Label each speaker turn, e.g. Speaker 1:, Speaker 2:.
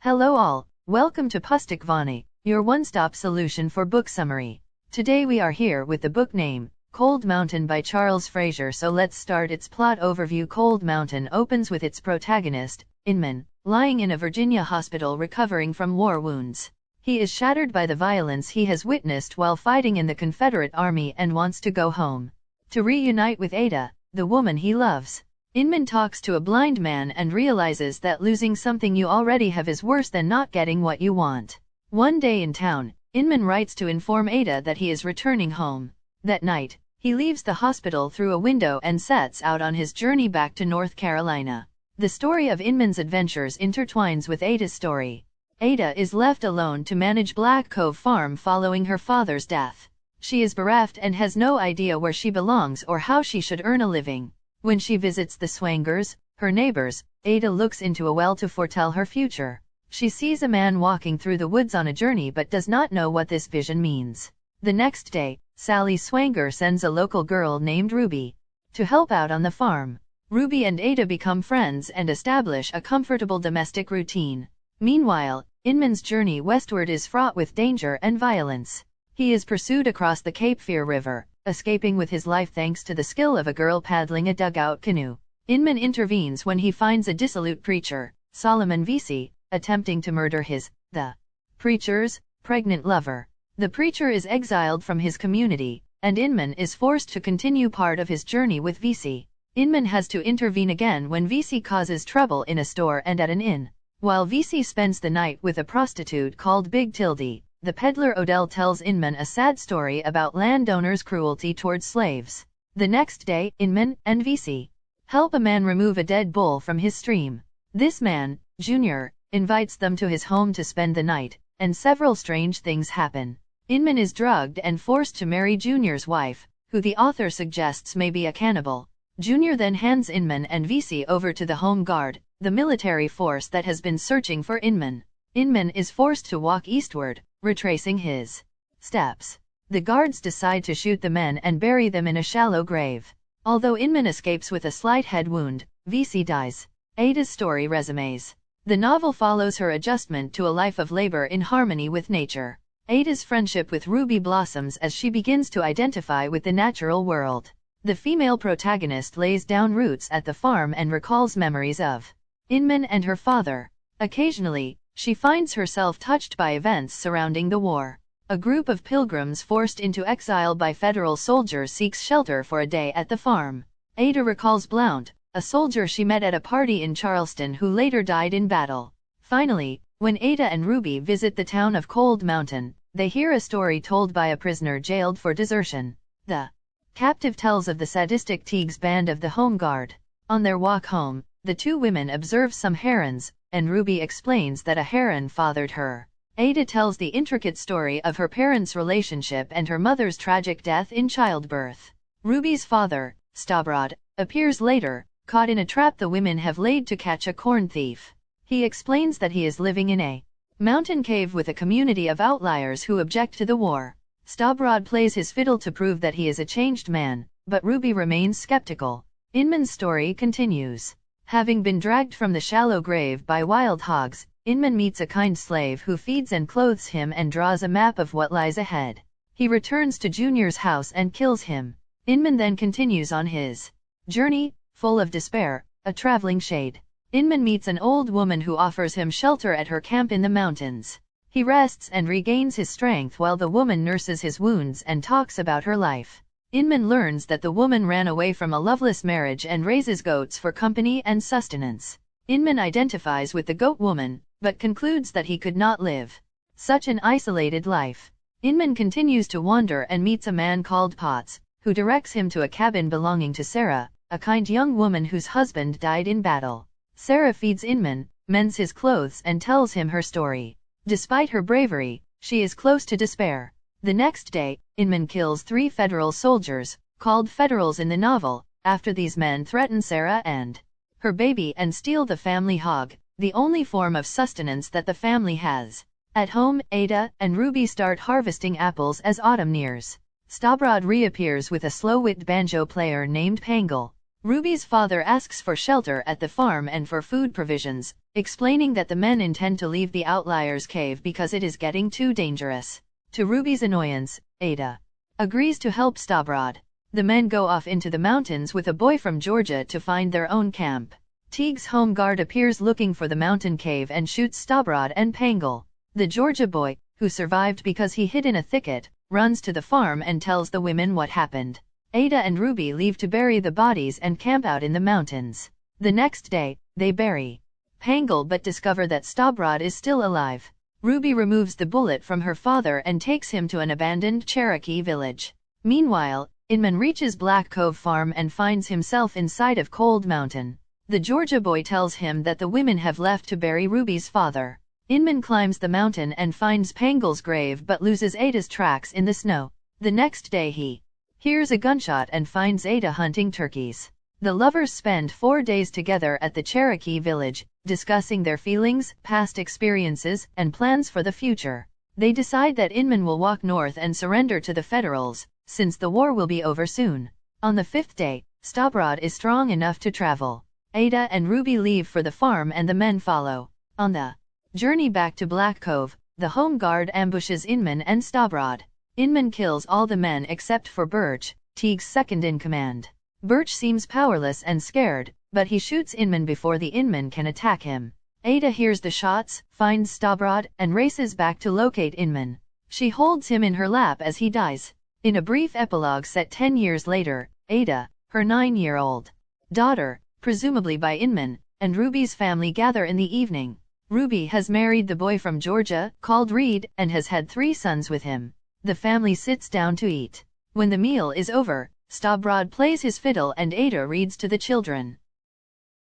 Speaker 1: Hello all, welcome to Pustakvani, your one-stop solution for book summary. Today we are here with the book name, Cold Mountain by Charles Frazier. So let's start its plot overview. Cold Mountain opens with its protagonist, Inman, lying in a Virginia hospital recovering from war wounds. He is shattered by the violence he has witnessed while fighting in the Confederate Army and wants to go home to reunite with Ada, the woman he loves. Inman talks to a blind man and realizes that losing something you already have is worse than not getting what you want. One day in town, Inman writes to inform Ada that he is returning home. That night, he leaves the hospital through a window and sets out on his journey back to North Carolina. The story of Inman's adventures intertwines with Ada's story. Ada is left alone to manage Black Cove Farm following her father's death. She is bereft and has no idea where she belongs or how she should earn a living. When she visits the Swangers, her neighbors, Ada looks into a well to foretell her future. She sees a man walking through the woods on a journey but does not know what this vision means. The next day, Sally Swanger sends a local girl named Ruby to help out on the farm. Ruby and Ada become friends and establish a comfortable domestic routine. Meanwhile, Inman's journey westward is fraught with danger and violence. He is pursued across the Cape Fear River, escaping with his life thanks to the skill of a girl paddling a dugout canoe. Inman intervenes when he finds a dissolute preacher, Solomon Vesey, attempting to murder the preacher's pregnant lover. The preacher is exiled from his community, and Inman is forced to continue part of his journey with Vesey. Inman has to intervene again when Vesey causes trouble in a store and at an inn. While Vesey spends the night with a prostitute called Big Tildy, the peddler Odell tells Inman a sad story about landowners' cruelty towards slaves. The next day, Inman and Vesey help a man remove a dead bull from his stream. This man, Junior, invites them to his home to spend the night, and several strange things happen. Inman is drugged and forced to marry Junior's wife, who the author suggests may be a cannibal. Junior then hands Inman and Vesey over to the Home Guard, the military force that has been searching for Inman. Inman is forced to walk eastward, retracing his steps. The guards decide to shoot the men and bury them in a shallow grave. Although Inman escapes with a slight head wound, Vesey dies. Ada's story resumes. The novel follows her adjustment to a life of labor in harmony with nature. Ada's friendship with Ruby blossoms as she begins to identify with the natural world. The female protagonist lays down roots at the farm and recalls memories of Inman and her father. Occasionally, she finds herself touched by events surrounding the war. A group of pilgrims forced into exile by federal soldiers seeks shelter for a day at the farm. Ada recalls Blount, a soldier she met at a party in Charleston who later died in battle. Finally, when Ada and Ruby visit the town of Cold Mountain, they hear a story told by a prisoner jailed for desertion. The captive tells of the sadistic Teague's band of the Home Guard. On their walk home, the two women observe some herons, and Ruby explains that a heron fathered her. Ada tells the intricate story of her parents' relationship and her mother's tragic death in childbirth. Ruby's father, Stabrod, appears later, caught in a trap the women have laid to catch a corn thief. He explains that he is living in a mountain cave with a community of outliers who object to the war. Stabrod plays his fiddle to prove that he is a changed man, but Ruby remains skeptical. Inman's story continues. Having been dragged from the shallow grave by wild hogs, Inman meets a kind slave who feeds and clothes him and draws a map of what lies ahead. He returns to Junior's house and kills him. Inman then continues on his journey, full of despair, a traveling shade. Inman meets an old woman who offers him shelter at her camp in the mountains. He rests and regains his strength while the woman nurses his wounds and talks about her life. Inman learns that the woman ran away from a loveless marriage and raises goats for company and sustenance. Inman identifies with the goat woman, but concludes that he could not live such an isolated life. Inman continues to wander and meets a man called Potts, who directs him to a cabin belonging to Sarah, a kind young woman whose husband died in battle. Sarah feeds Inman, mends his clothes and tells him her story. Despite her bravery, she is close to despair. The next day, Inman kills 3 federal soldiers, called Federals in the novel, after these men threaten Sarah and her baby and steal the family hog, the only form of sustenance that the family has. At home, Ada and Ruby start harvesting apples as autumn nears. Stabrod reappears with a slow-wit banjo player named Pangle. Ruby's father asks for shelter at the farm and for food provisions. explaining that the men intend to leave the Outliers' cave because it is getting too dangerous. To Ruby's annoyance, Ada agrees to help Stabrod. The men go off into the mountains with a boy from Georgia to find their own camp. Teague's home guard appears looking for the mountain cave and shoots Stabrod and Pangle. The Georgia boy, who survived because he hid in a thicket, runs to the farm and tells the women what happened. Ada and Ruby leave to bury the bodies and camp out in the mountains. The next day, they bury Pangle but discover that Stabrod is still alive. Ruby removes the bullet from her father and takes him to an abandoned Cherokee village. Meanwhile, Inman reaches Black Cove Farm and finds himself inside of Cold Mountain. The Georgia boy tells him that the women have left to bury Ruby's father. Inman climbs the mountain and finds Pangle's grave but loses Ada's tracks in the snow. The next day he hears a gunshot and finds Ada hunting turkeys. The lovers spend 4 days together at the Cherokee village, discussing their feelings, past experiences, and plans for the future. They decide that Inman will walk north and surrender to the Federals, since the war will be over soon. On the 5th day, Stabrod is strong enough to travel. Ada and Ruby leave for the farm and the men follow. On the journey back to Black Cove, the home guard ambushes Inman and Stabrod. Inman kills all the men except for Birch, Teague's second-in-command. Birch seems powerless and scared, but he shoots Inman before the Inman can attack him. Ada hears the shots, finds Stabrod, and races back to locate Inman. She holds him in her lap as he dies. In a brief epilogue set 10 years later, Ada, her 9-year-old daughter, presumably by Inman, and Ruby's family gather in the evening. Ruby has married the boy from Georgia, called Reed, and has had 3 sons with him. The family sits down to eat. When the meal is over, Stabrod plays his fiddle and Ada reads to the children.